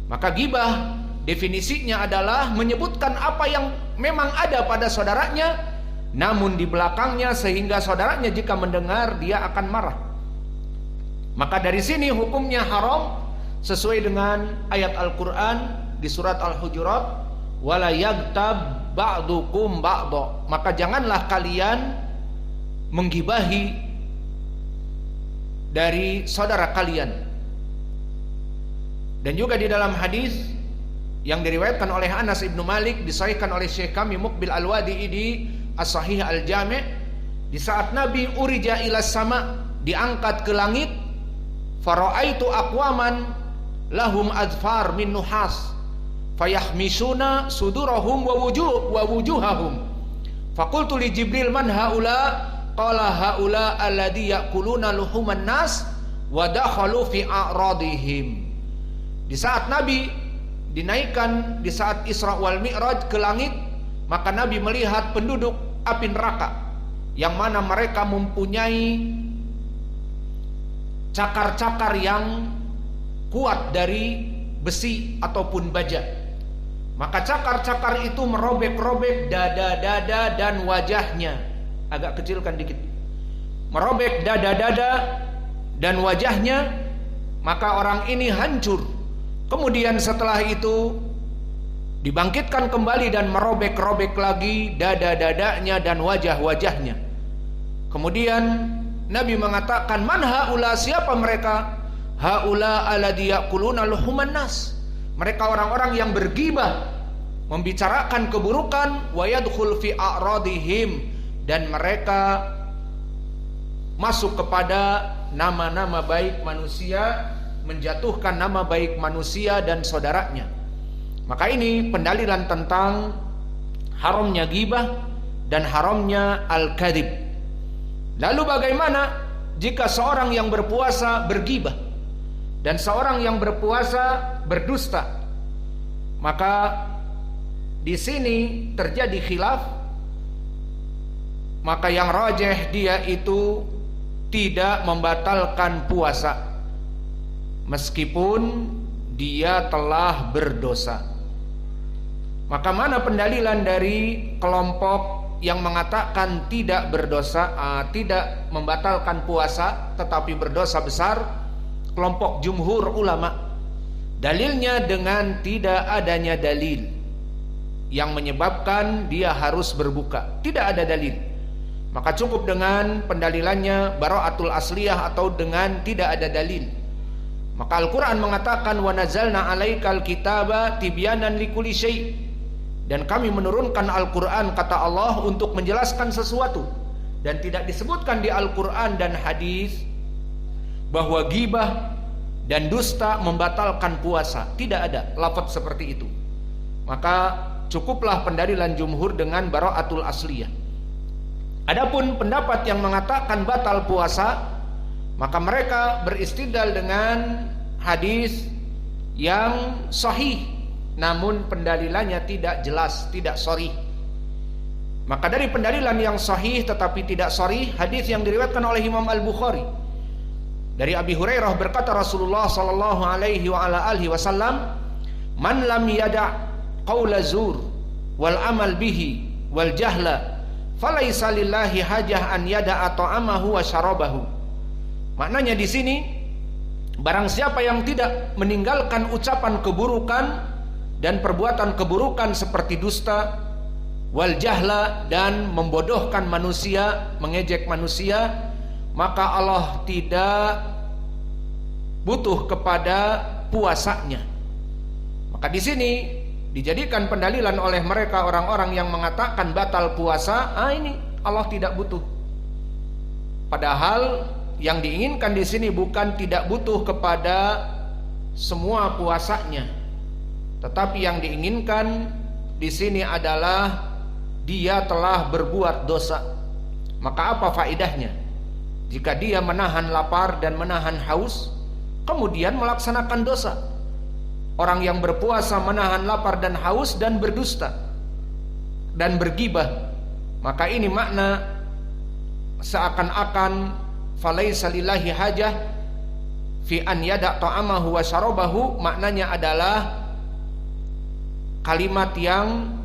Maka ghibah definisinya adalah menyebutkan apa yang memang ada pada saudaranya, namun di belakangnya, sehingga saudaranya jika mendengar dia akan marah. Maka dari sini hukumnya haram sesuai dengan ayat Al-Quran di surat Al-Hujurat, wala yaghtab ba'dukum ba'dha. Maka janganlah kalian menggibahi dari saudara kalian. Dan juga di dalam hadis yang diriwayatkan oleh Anas ibnu Malik, disahihkan oleh Syekh kami Muqbil Al-Wadi'i di As-Sahih Al-Jami', di saat Nabi urija ila sama, diangkat ke langit, fara'aitu aqwaman lahum adfar min nuhas fayahmisuna sudurahum wa wujuhahum faqultu li Jibril man haula qala haula alladhi ya'kuluna luhuman nas wa dakhalu fi a'radihim. Di saat Nabi dinaikkan di saat Isra wal Mi'raj ke langit, maka Nabi melihat penduduk api neraka yang mana mereka mempunyai cakar-cakar yang kuat dari besi ataupun baja. Maka cakar-cakar itu merobek-robek dada-dada dan wajahnya. Agak kecilkan dikit. Merobek dada-dada dan wajahnya, maka orang ini hancur. Kemudian setelah itu dibangkitkan kembali dan merobek-robek lagi dada-dadanya dan wajah-wajahnya. Kemudian Nabi mengatakan, man haula, siapa mereka? Haula alladhi ya'kuluna luhuman nas. Mereka orang-orang yang bergibah, membicarakan keburukan, wa yadkhul fi a'radihim, dan mereka masuk kepada nama-nama baik manusia, menjatuhkan nama baik manusia dan saudaranya. Maka ini pendalilan tentang haramnya ghibah dan haramnya al-kadhib. Lalu bagaimana jika seorang yang berpuasa berghibah dan seorang yang berpuasa berdusta? Maka di sini terjadi khilaf. Maka yang rajih dia itu tidak membatalkan puasa meskipun dia telah berdosa. Maka mana pendalilan dari kelompok yang mengatakan tidak berdosa, tidak membatalkan puasa tetapi berdosa besar? Kelompok jumhur ulama. Dalilnya dengan tidak adanya dalil yang menyebabkan dia harus berbuka. Tidak ada dalil. Maka cukup dengan pendalilannya bara'atul asliyah atau dengan tidak ada dalil. Maka Al-Quran mengatakan, wa nazalna alaikal kitaba tibyanan likulli syai', dan kami menurunkan Al-Quran, kata Allah, untuk menjelaskan sesuatu. Dan tidak disebutkan di Al-Quran dan hadis bahwa ghibah dan dusta membatalkan puasa. Tidak ada lafaz seperti itu. Maka cukuplah pendalilan jumhur dengan bara'atul asliyah. Adapun pendapat yang mengatakan batal puasa, maka mereka beristidlal dengan hadis yang sahih, namun pendalilannya tidak jelas, tidak sharih. Maka dari pendalilan yang sahih tetapi tidak sharih, hadis yang diriwayatkan oleh Imam Al-Bukhari dari Abi Hurairah, berkata Rasulullah sallallahu alaihi wa ala alihi wasallam, man lam yada' qaula zur wal amal bihi wal jahla falaisa lillahi hajah an yada'a ta'amahu wa syarabahu. Maknanya di sini, barang siapa yang tidak meninggalkan ucapan keburukan dan perbuatan keburukan seperti dusta, wal jahla, dan membodohkan manusia, mengejek manusia, maka Allah tidak butuh kepada puasanya. Maka di sini dijadikan pendalilan oleh mereka orang-orang yang mengatakan batal puasa. Ini Allah tidak butuh. Padahal yang diinginkan di sini bukan tidak butuh kepada semua puasanya, tetapi yang diinginkan di sini adalah dia telah berbuat dosa. Maka apa faedahnya jika dia menahan lapar dan menahan haus kemudian melaksanakan dosa? Orang yang berpuasa menahan lapar dan haus dan berdusta dan bergibah, maka ini makna seakan-akan falaisa lillahi hajah fi an yada' ta'amahu wa syarabahu, maknanya adalah kalimat yang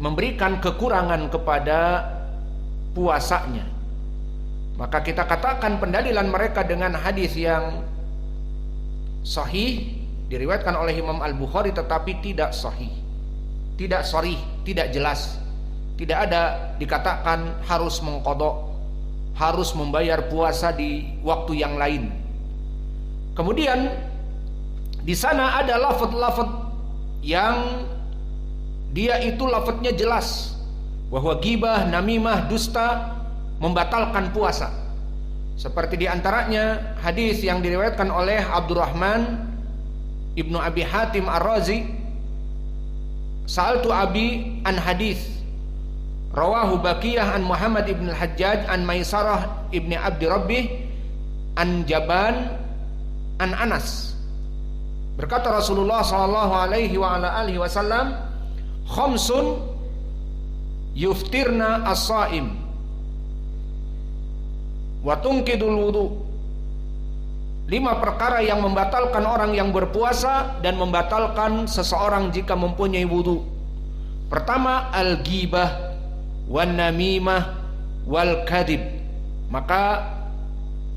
memberikan kekurangan kepada puasanya. Maka kita katakan pendalilan mereka dengan hadis yang sahih diriwayatkan oleh Imam Al-Bukhari tetapi tidak sahih, tidak sharih, tidak jelas. Tidak ada dikatakan harus mengqadha, harus membayar puasa di waktu yang lain. Kemudian di sana ada lafaz-lafaz yang dia itu lafaznya jelas bahwa ghibah, namimah, dusta membatalkan puasa. Seperti di antaranya hadis yang diriwayatkan oleh Abdurrahman Ibnu Abi Hatim Ar-Razi, sa'altu Abi an hadis rawahu Baqiyah an Muhammad ibn al-Hajjaj an Maisarah ibni Abdi Rabbih an Jaban an Anas. Berkata Rasulullah sallallahu alaihi wa ala alihi wasallam, khamsun yuftirna as-saim wa tunqidul wudu. 5 perkara yang membatalkan orang yang berpuasa dan membatalkan seseorang jika mempunyai wudu. Pertama, al-ghibah wan namimah wal kadhib. Maka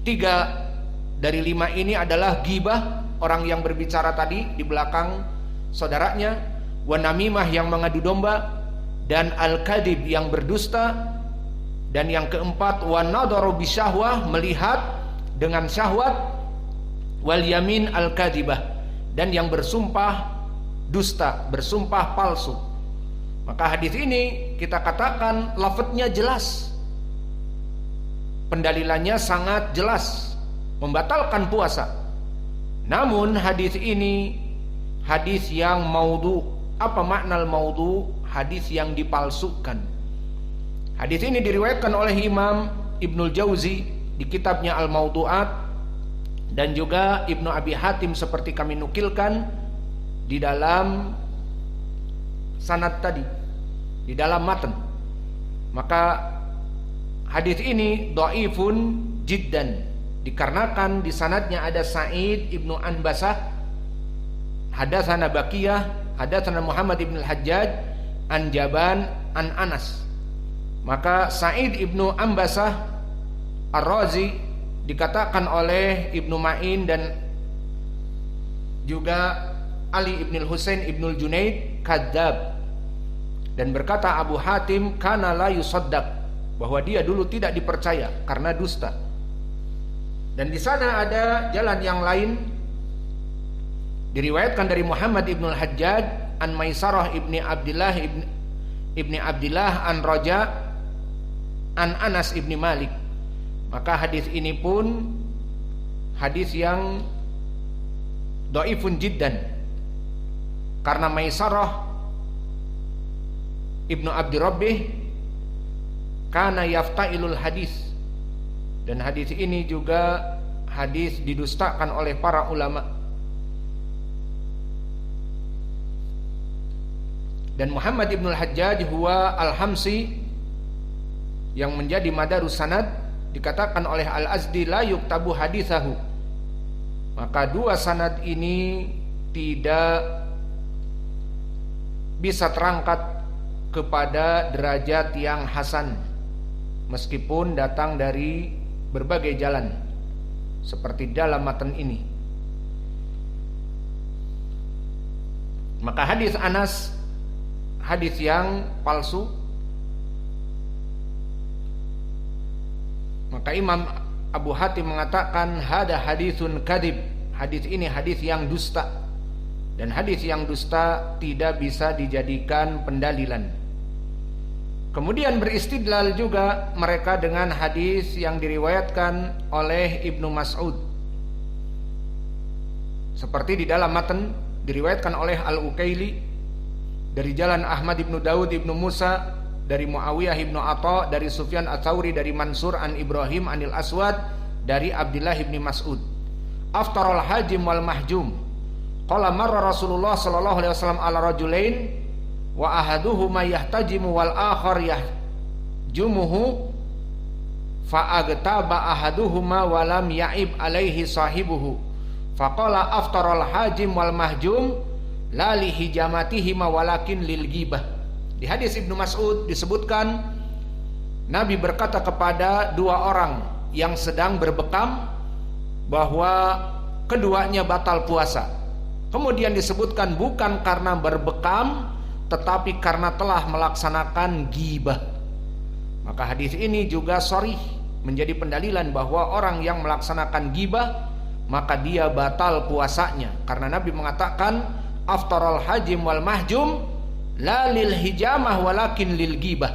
3 dari 5 ini adalah ghibah, orang yang berbicara tadi di belakang saudaranya, wan namimah yang mengadu domba, dan al kadhib yang berdusta, dan yang keempat wan nadaru bisyahwah, melihat dengan syahwat, wal yamin al kadhibah, dan yang bersumpah dusta, bersumpah palsu. Maka hadis ini kita katakan lafadznya jelas, pendalilannya sangat jelas, membatalkan puasa. Namun hadis ini hadis yang maudhu. Apa makna maudhu? Hadis yang dipalsukan. Hadis ini diriwayatkan oleh Imam Ibnul Jauzi di kitabnya Al-Mawdu'at, dan juga Ibnu Abi Hatim seperti kami nukilkan di dalam sanad tadi, di dalam matan. Maka hadis ini dhaifun jiddan, dikarenakan di sanadnya ada Sa'id ibnu Anbasah, hadatsana Baqiyah, hadatsana Muhammad ibn al-Hajjaj an Jaban an Anas. Maka Sa'id ibnu Anbasah Ar-Razi dikatakan oleh Ibnu Ma'in dan juga Ali ibn Husain ibn Junaid kadzab, dan berkata Abu Hatim kana la yusaddaq, bahwa dia dulu tidak dipercaya karena dusta. Dan di sana ada jalan yang lain diriwayatkan dari Muhammad ibn al-Hajjaj an Maisarah ibni Abdillah an Raja an Anas ibni Malik. Maka hadis ini pun hadis yang dhaifun jiddan, karena Maisarah ibnu Abdi Rabbih kana yafta'ilul hadis, dan hadis ini juga hadis didustakan oleh para ulama. Dan Muhammad ibn al-Hajjaj huwa al-Hamsi yang menjadi madarus sanad, dikatakan oleh Al-Azdi la yuktabu hadithahu. Maka 2 sanad ini tidak bisa terangkat kepada derajat yang hasan, meskipun datang dari berbagai jalan seperti dalam matan ini. Maka hadis Anas hadis yang palsu. Maka Imam Abu Hatim mengatakan hada hadisun kadhib, hadis ini hadis yang dusta, dan hadis yang dusta tidak bisa dijadikan pendalilan. Kemudian beristidlal juga mereka dengan hadis yang diriwayatkan oleh Ibnu Mas'ud, seperti di dalam matan diriwayatkan oleh Al-Ukaili dari jalan Ahmad ibnu Daud ibnu Musa, dari Muawiyah ibnu Atha, dari Sufyan Ats-Tsauri, dari Mansur an Ibrahim anil Aswad, dari Abdullah ibni Mas'ud. Aftarul hajim wal mahjum. Qala marra Rasulullah sallallahu alaihi wasallam ala rajulain wa ahaduhuma yahtajimu wal akhar yahjumuhu fa agtaba ahaduhuma wa lam ya'ib alaihi sahibuhu Faqala aftaral hajim wal mahjum la li hijamatihima walakin lil ghibah. Di hadis Ibnu Mas'ud disebutkan Nabi berkata kepada dua orang yang sedang berbekam bahwa keduanya batal puasa. Kemudian disebutkan bukan karena berbekam tetapi karena telah melaksanakan ghibah. Maka hadis ini juga sharih menjadi pendalilan bahwa orang yang melaksanakan ghibah maka dia batal puasanya, karena Nabi mengatakan aftaral hajim wal mahjum la lil hijamah walakin lil ghibah.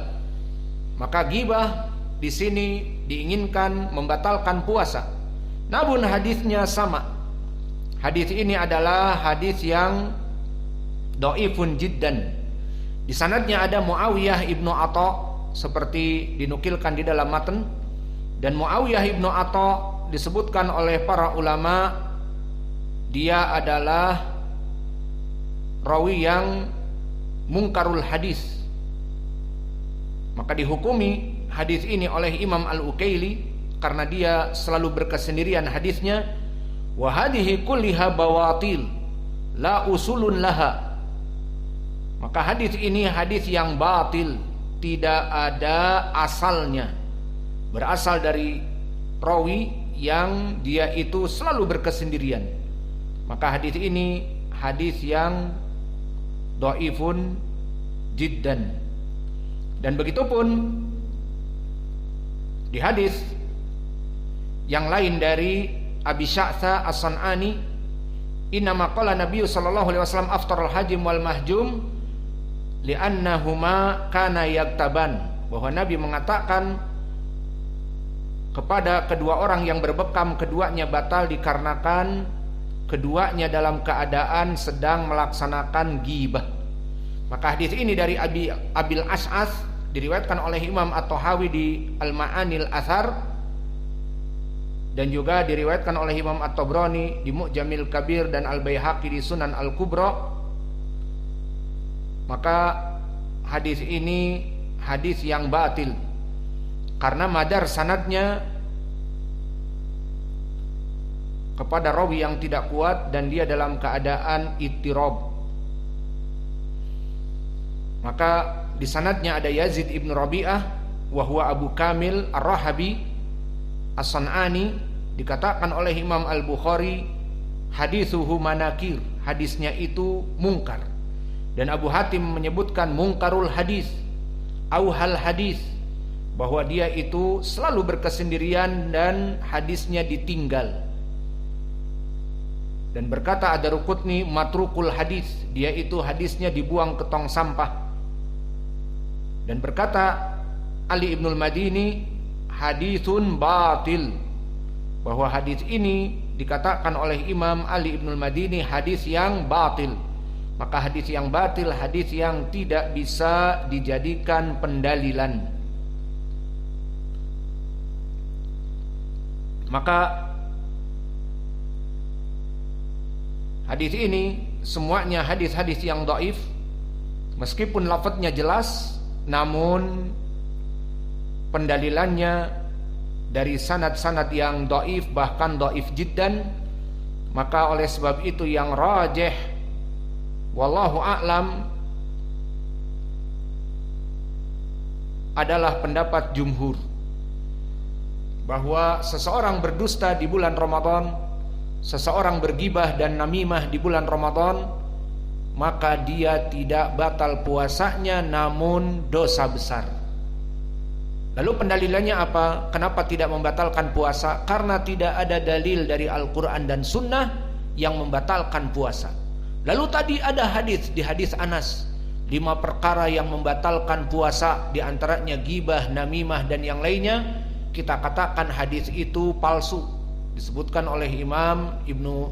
Maka ghibah di sini diinginkan membatalkan puasa. Namun hadisnya sama. Hadis ini adalah hadis yang dhaifun jiddan. Di sanadnya ada Muawiyah ibnu Atha seperti dinukilkan di dalam matan, dan Muawiyah ibnu Atha disebutkan oleh para ulama dia adalah rawi yang mungkarul hadis. Maka dihukumi hadis ini oleh Imam Al-Ukaili karena dia selalu berkesendirian hadisnya. Wa hadhihi kulliha bawatil la usulun laha. Maka hadis ini hadis yang batil, tidak ada asalnya, berasal dari rawi yang dia itu selalu berkesendirian. Maka hadis ini hadis yang dhaifun jiddan. Dan begitupun di hadis yang lain dari Abi Sya'tha As-San'ani, innama qala Nabi sallallahu alaihi wasallam aftaral hajim wal mahjum li'annahuma kana yaktaban, bahwa Nabi mengatakan kepada kedua orang yang berbekam keduanya batal dikarenakan keduanya dalam keadaan sedang melaksanakan ghibah. Maka hadis ini dari Abil Ash'as diriwayatkan oleh Imam At-Tahawi di Al-Ma'anil Athar, dan juga diriwayatkan oleh Imam At-Tabrani di Mu'jamil Kabir dan Al-Baihaqi di Sunan Al-Kubra. Maka hadis ini hadis yang batil karena madar sanadnya kepada rawi yang tidak kuat dan dia dalam keadaan ittirab. Maka di sanadnya ada Yazid ibn Rabi'ah wa huwa Abu Kamil Ar-Rahabi As-San'ani, dikatakan oleh Imam Al-Bukhari hadithuhu manakir, hadisnya itu mungkar. Dan Abu Hatim menyebutkan mungkarul hadis, auhal hadis, bahwa dia itu selalu berkesendirian dan hadisnya ditinggal. Dan berkata Ad-Darqutni matrukul hadis, dia itu hadisnya dibuang ke tong sampah. Dan berkata Ali Ibnul Madini hadithun batil, bahwa hadis ini dikatakan oleh Imam Ali Ibnul Madini hadis yang batil. Maka hadis yang batil, hadis yang tidak bisa dijadikan pendalilan. Maka hadis ini semuanya hadis-hadis yang dhaif, meskipun lafadznya jelas, namun pendalilannya dari sanad-sanad yang dhaif, bahkan dhaif jiddan. Maka oleh sebab itu yang rajih wallahu a'lam adalah pendapat jumhur, bahwa seseorang berdusta di bulan Ramadan, seseorang bergibah dan namimah di bulan Ramadan, maka dia tidak batal puasanya namun dosa besar. Lalu pendalilannya apa? Kenapa tidak membatalkan puasa? Karena tidak ada dalil dari Al-Quran dan Sunnah yang membatalkan puasa. Lalu tadi ada hadis di hadis Anas, 5 perkara yang membatalkan puasa, diantaranya gibah, namimah dan yang lainnya. Kita katakan hadis itu palsu. Disebutkan oleh Imam Ibnu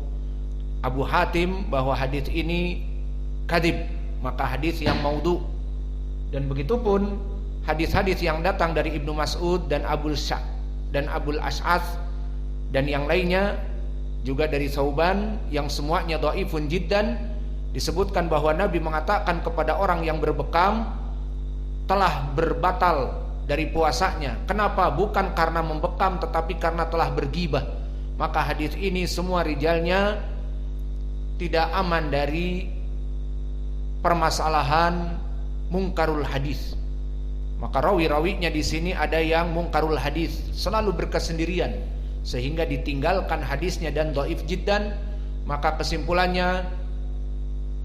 Abu Hatim bahwa hadis ini kadhib, maka hadis yang maudhu. Dan begitupun hadis-hadis yang datang dari Ibnu Mas'ud dan Abul Ash'ath dan yang lainnya, juga dari Sauban, yang semuanya dhaifun jiddan, disebutkan bahwa Nabi mengatakan kepada orang yang berbekam telah berbatal dari puasanya. Kenapa? Bukan karena membekam, tetapi karena telah bergibah. maka hadis ini semua rijalnya tidak aman dari permasalahan mungkarul hadis. Maka rawi-rawinya di sini ada yang mungkarul hadis, selalu berkesendirian sehingga ditinggalkan hadisnya dan dhaif jiddan. Maka kesimpulannya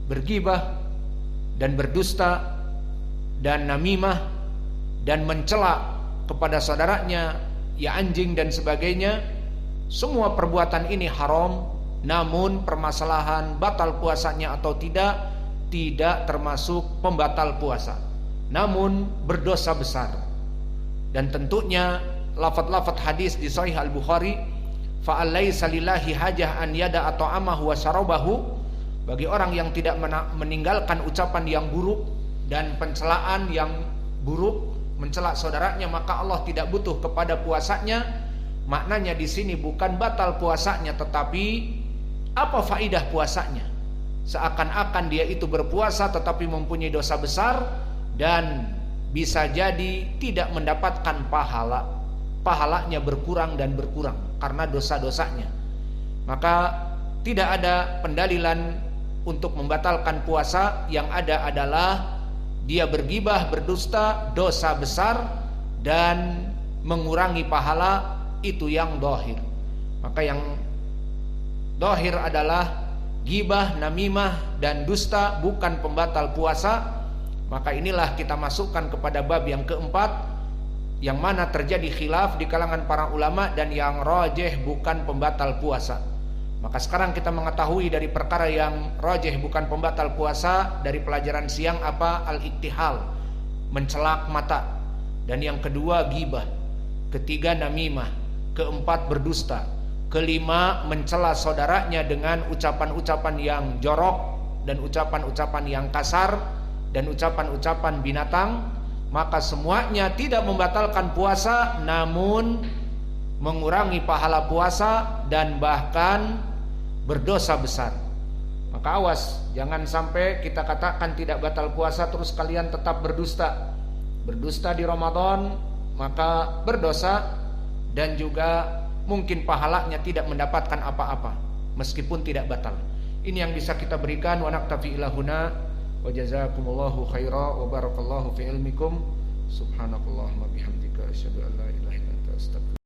bergibah dan berdusta dan namimah dan mencela kepada saudaranya, ya anjing dan sebagainya. Semua perbuatan ini haram, namun permasalahan batal puasanya atau tidak termasuk pembatal puasa, namun berdosa besar. Dan tentunya lafaz-lafaz hadis di Sahih Al-Bukhari, fa'alaisa lillahi hajah an yada'a ta'amahu wa syarabahu, bagi orang yang tidak meninggalkan ucapan yang buruk dan pencelaan yang buruk, mencela saudaranya, maka Allah tidak butuh kepada puasanya. Maknanya di sini bukan batal puasanya, tetapi apa faidah puasanya? Seakan-akan dia itu berpuasa tetapi mempunyai dosa besar dan bisa jadi tidak mendapatkan pahalanya berkurang dan berkurang karena dosa-dosanya. Maka tidak ada pendalilan untuk membatalkan puasa. Yang ada adalah dia bergibah, berdusta, dosa besar, dan mengurangi pahala, itu yang dhahir. Maka yang dhahir adalah gibah, namimah, dan dusta bukan pembatal puasa. Maka inilah kita masukkan kepada bab yang keempat, yang mana terjadi khilaf di kalangan para ulama dan yang rajih bukan pembatal puasa. Maka sekarang kita mengetahui dari perkara yang rajih bukan pembatal puasa dari pelajaran siang apa? Al-iktihal, mencelak mata. Dan yang kedua gibah, ketiga namimah, keempat berdusta, kelima mencela saudaranya dengan ucapan-ucapan yang jorok dan ucapan-ucapan yang kasar dan ucapan-ucapan binatang. Maka semuanya tidak membatalkan puasa, namun mengurangi pahala puasa dan bahkan berdosa besar. Maka awas, jangan sampai kita katakan tidak batal puasa terus kalian tetap berdusta. Berdusta di Ramadan maka berdosa dan juga mungkin pahalanya tidak mendapatkan apa-apa meskipun tidak batal. Ini yang bisa kita berikan. Wa naktafi ila huna wa jazakumullahu khaira wa barakallahu fi ilmikum. Subhanakallahumma bihamdika asyhadu an la ilaha illa anta astaghfiruka